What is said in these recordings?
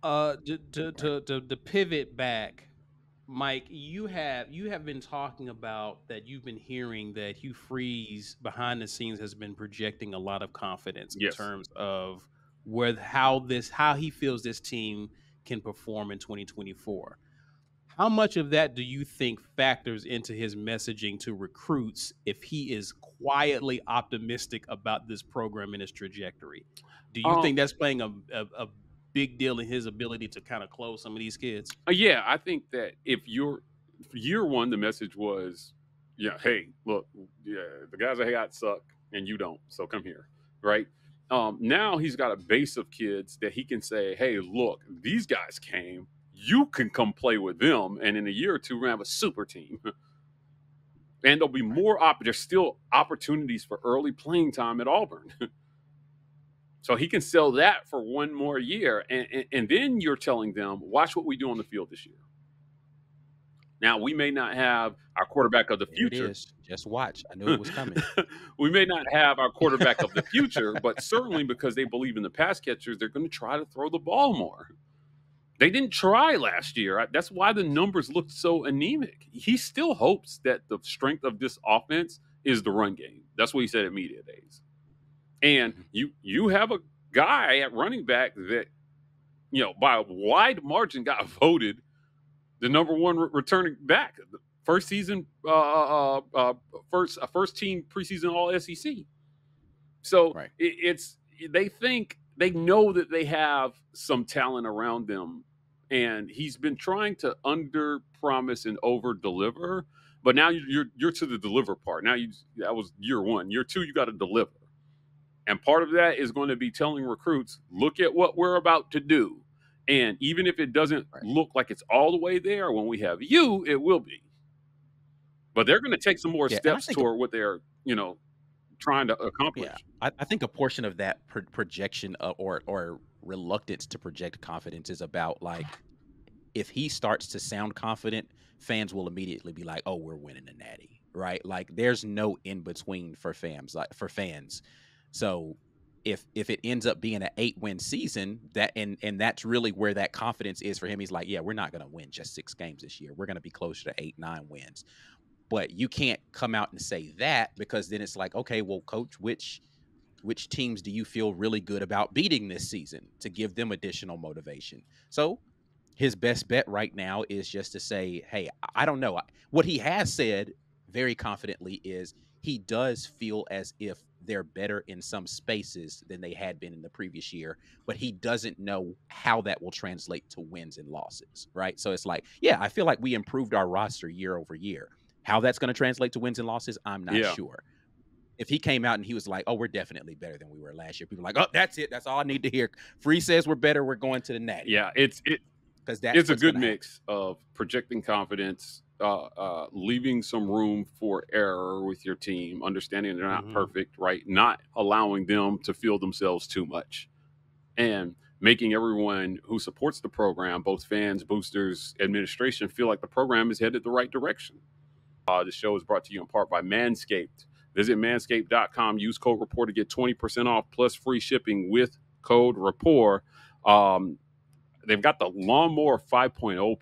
Right. To pivot back, Mike, you have been talking about that you've been hearing that Hugh Freeze behind the scenes has been projecting a lot of confidence in Yes. terms of how he feels this team can perform in 2024. How much of that do you think factors into his messaging to recruits if he is quietly optimistic about this program and its trajectory? Do you Um, think that's playing a big deal in his ability to kind of close some of these kids? yeah, I think that if you're year one, the message was, yeah, hey, look, yeah, the guys I got suck and you don't, so come here, right? Now he's got a base of kids that he can say, hey, look, these guys came, you can come play with them, and in a year or two, we're gonna have a super team. And there'll be Right. there's still opportunities for early playing time at Auburn. So he can sell that for one more year. And then you're telling them, watch what we do on the field this year. Now, we may not have our quarterback of the There it future. is. Just watch. I knew it was coming. We may not have our quarterback of the future, but certainly because they believe in the pass catchers, they're going to try to throw the ball more. They didn't try last year. That's why the numbers looked so anemic. He still hopes that the strength of this offense is the run game. That's what he said at media days. And Mhm. you have a guy at running back that by a wide margin got voted the number one returning back. First season, first team preseason All SEC. So Right. it's they think they know that they have some talent around them, and he's been trying to under promise and over deliver. But now you're to the deliver part. Now that was year one. Year two, you got to deliver. And part of that is going to be telling recruits, look at what we're about to do. And even if it doesn't Right. look like it's all the way there, when we have you, it will be. But they're going to take some more Yeah, and I steps think toward what they're, trying to yeah, accomplish. I think a portion of that projection or reluctance to project confidence is about like if he starts to sound confident, fans will immediately be like, "Oh, we're winning the Natty," right? Like there's no in between for fans. So if it ends up being an 8-win season, and that's really where that confidence is for him. He's like, "Yeah, we're not going to win just 6 games this year. We're going to be closer to 8, 9 wins." But you can't come out and say that because then it's like, okay, well, coach, which teams do you feel really good about beating this season to give them additional motivation? So his best bet right now is just to say, hey, I don't know. What he has said very confidently is he does feel as if they're better in some spaces than they had been in the previous year, but he doesn't know how that will translate to wins and losses, right? So it's like, yeah, I feel like we improved our roster year over year. How that's going to translate to wins and losses, I'm not Yeah. sure. If he came out and he was like, "Oh, we're definitely better than we were last year," people are like, "Oh, that's it. That's all I need to hear." Free says we're better. We're going to the Natty Yeah. because that's It's a what's going good to happen. mix of projecting confidence, leaving some room for error with your team, understanding they're not Hmm. perfect, right? Not allowing them to feel themselves too much, and making everyone who supports the program, both fans, boosters, administration, feel like the program is headed the right direction. The show is brought to you in part by Manscaped. Visit manscaped.com, use code Rapport to get 20% off plus free shipping with code Rapport. Um, they've got the Lawnmower 5.0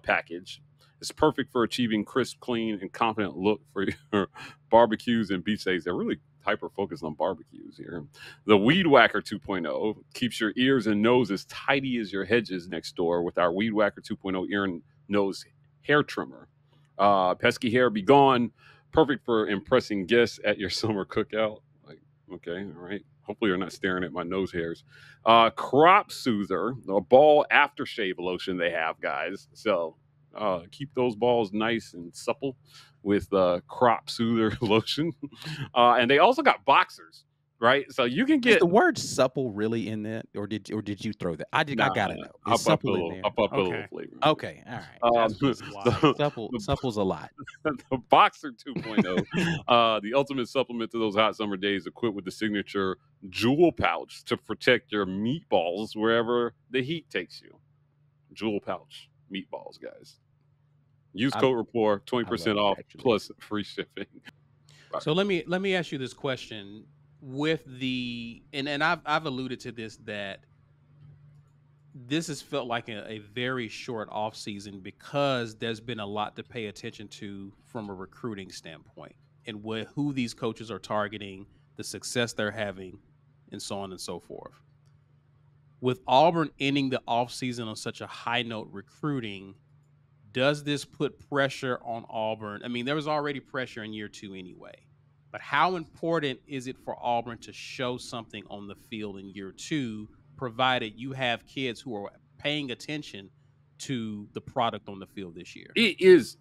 package. It's perfect for achieving crisp, clean, and confident look for your barbecues and beach days. They're really hyper focused on barbecues here. The Weed Whacker 2.0 keeps your ears and nose as tidy as your hedges next door with our Weed Whacker 2.0 ear and nose hair trimmer. Pesky hair be gone. Perfect for impressing guests at your summer cookout. Like, okay, all right. Hopefully, you're not staring at my nose hairs. Crop Soother, a ball aftershave lotion they have, guys. So keep those balls nice and supple with Crop Soother lotion. And they also got boxers, right? So you can Is get the word supple really in that, or did you throw that? I nah. gotta know. Is supple in there? I'll put a little Okay, flavor in there. Okay, all right. Um, that's just wild. the Supple's a lot. the Boxer 2.0, the ultimate supplement to those hot summer days, equipped with the signature jewel pouch to protect your meatballs wherever the heat takes you. Jewel pouch meatballs, guys. Use I code Rapport, I love 20% it off actually. plus free shipping. Right. So let me ask you this question with the and I've alluded to this that this has felt like a very short offseason because there's been a lot to pay attention to from a recruiting standpoint and who these coaches are targeting, the success they're having, and so on and so forth. With Auburn ending the offseason on such a high note recruiting, does this put pressure on Auburn? I mean, there was already pressure in year 2 anyway, but how important is it for Auburn to show something on the field in year 2, provided you have kids who are paying attention to the product on the field this year? It is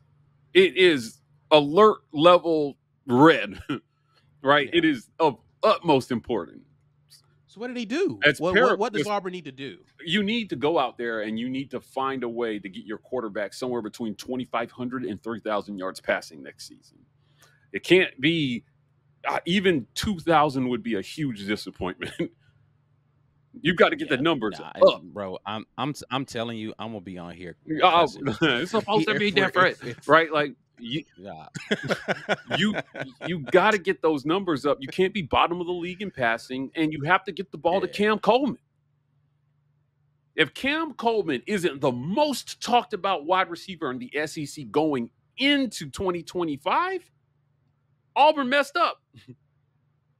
alert level red, right? Yeah. It is of utmost importance. So what did he do? As What does Auburn need to do? You need to go out there and you need to find a way to get your quarterback somewhere between 2,500 and 3,000 yards passing next season. It can't be even 2,000 would be a huge disappointment. You've got to get the numbers up, bro. I'm telling you, I'm gonna be on here. It's supposed to be different, right? Like you got to get those numbers up. You can't be bottom of the league in passing, and you have to get the ball to Cam Coleman. If Cam Coleman isn't the most talked about wide receiver in the SEC going into 2025, Auburn messed up.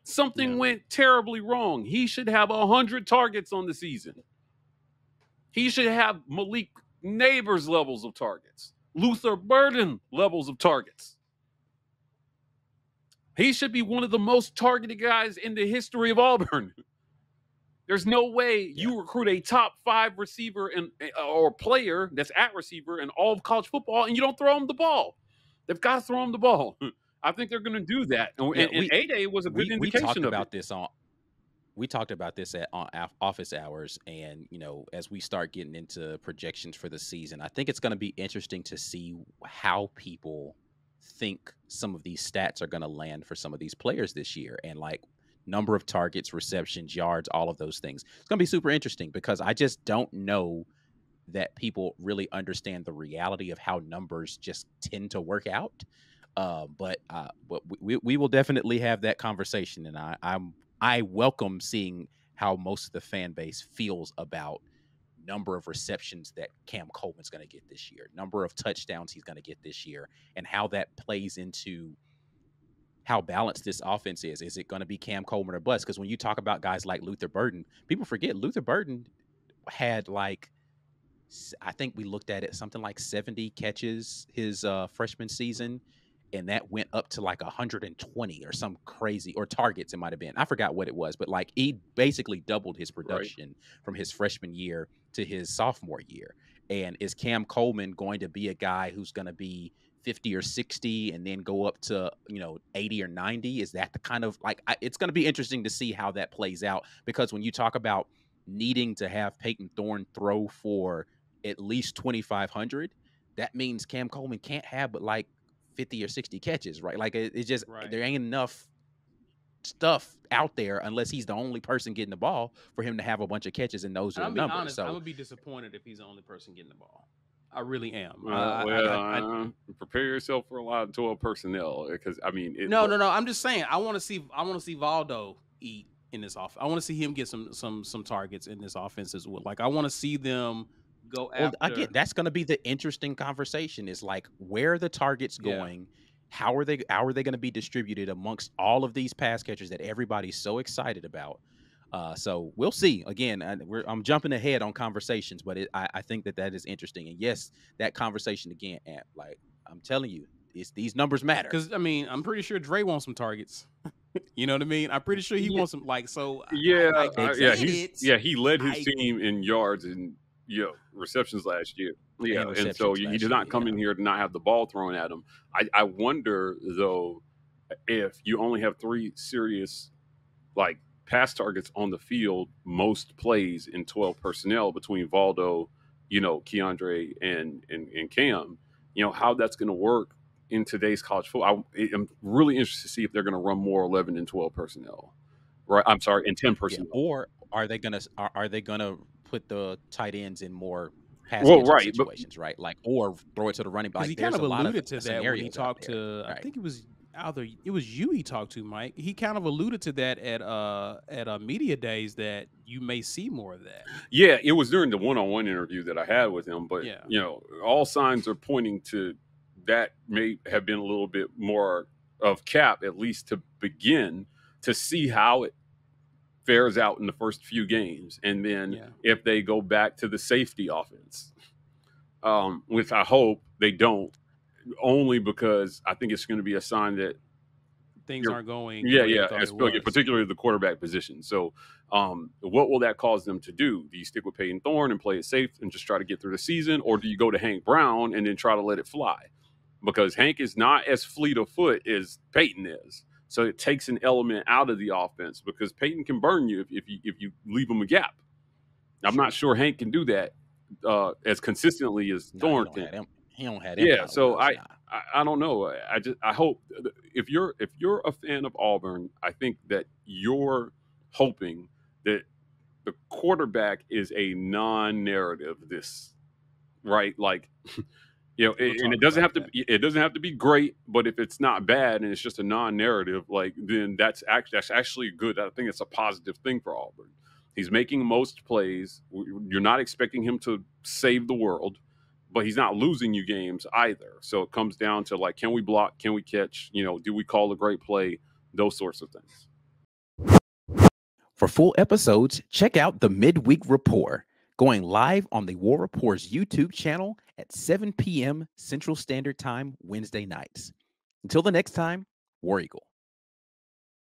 Something went terribly wrong. He should have 100 targets on the season. He should have Malik Neighbors levels of targets, Luther Burden levels of targets. He should be one of the most targeted guys in the history of Auburn. There's no way you recruit a top 5 receiver or player that's at receiver in all of college football and you don't throw him the ball. They've got to throw him the ball. I think they're going to do that. And A-Day was a good indication of it. We talked about this on office hours, and as we start getting into projections for the season, I think it's going to be interesting to see how people think some of these stats are going to land for some of these players this year, and like number of targets, receptions, yards, all of those things. It's going to be super interesting because I just don't know that people really understand the reality of how numbers just tend to work out. But we will definitely have that conversation, and I welcome seeing how most of the fan base feels about number of receptions that Cam Coleman's going to get this year, number of touchdowns he's going to get this year, and how that plays into how balanced this offense is. Is it going to be Cam Coleman or bust? Because when you talk about guys like Luther Burden, people forget Luther Burden had I think we looked at it, something like 70 catches his freshman season. And that went up to like 120 or some crazy, or targets it might have been. I forgot what it was, but like he basically doubled his production from his freshman year to his sophomore year. And is Cam Coleman going to be a guy who's going to be 50 or 60 and then go up to 80 or 90? Is that the kind of it's going to be interesting to see how that plays out, because when you talk about needing to have Peyton Thorne throw for at least 2,500, that means Cam Coleman can't have but like 50 or 60 catches, right? Like it's just there ain't enough stuff out there unless he's the only person getting the ball for him to have a bunch of catches, and those are the numbers. Honest, I'm gonna be disappointed if he's the only person getting the ball. I really am. Prepare yourself for a lot of 12 personnel, because I mean, no. I'm just saying I want to see Valdo eat in this offense. I want to see him get some targets in this offense as well. Like I want to see them go after. Well, again, that's going to be the interesting conversation. Is like, where are the targets going? How are they going to be distributed amongst all of these pass catchers that everybody's so excited about? So we'll see. Again, I'm jumping ahead on conversations, but I think that is interesting. And yes, that conversation again, like I'm telling you, these numbers matter. Because I mean, I'm pretty sure Dre wants some targets. You know what I mean? I'm pretty sure he wants some. Like so. He led his team in yards and receptions last year. And so he did not come in here to not have the ball thrown at him. I wonder though if you only have 3 serious pass targets on the field, most plays in 12 personnel between Valdo, Keandre and Cam, how that's going to work in today's college football. I'm really interested to see if they're going to run more 11 and 12 personnel. Right? I'm sorry, in 10 personnel. Or are they going to put the tight ends in more pass situations, right? Like, or throw it to the running back. He kind of alluded to that when he talked to, I think it was it was you he talked to, Mike. He kind of alluded to that at media days that you may see more of that. Yeah, it was during the one-on-one interview that I had with him, but Yeah. all signs are pointing to that may have been a little bit more of cap, at least to begin, to see how it fares out in the first few games, and then if they go back to the safety offense, which I hope they don't, only because I think it's going to be a sign that things aren't going. Particularly the quarterback position. So what will that cause them to do? Do you stick with Peyton Thorne and play it safe and just try to get through the season, or do you go to Hank Brown and then try to let it fly? Because Hank is not as fleet of foot as Peyton is. So it takes an element out of the offense, because Peyton can burn you if you leave him a gap. I'm not sure Hank can do that as consistently as Thorne can. He don't have them. Yeah, so I don't know. I hope if you're a fan of Auburn, I think that you're hoping that the quarterback is a non-narrative. Right? Like, and it doesn't have to be great, but if it's not bad and it's just a non-narrative, like, then that's actually good. I think it's a positive thing for Auburn. He's making most plays. You're not expecting him to save the world, but he's not losing you games either. So it comes down to, like, can we block? Can we catch? Do we call a great play? Those sorts of things. For full episodes, check out the Midweek Rapport, going live on the War Report's YouTube channel at 7 p.m. Central Standard Time, Wednesday nights. Until the next time, War Eagle.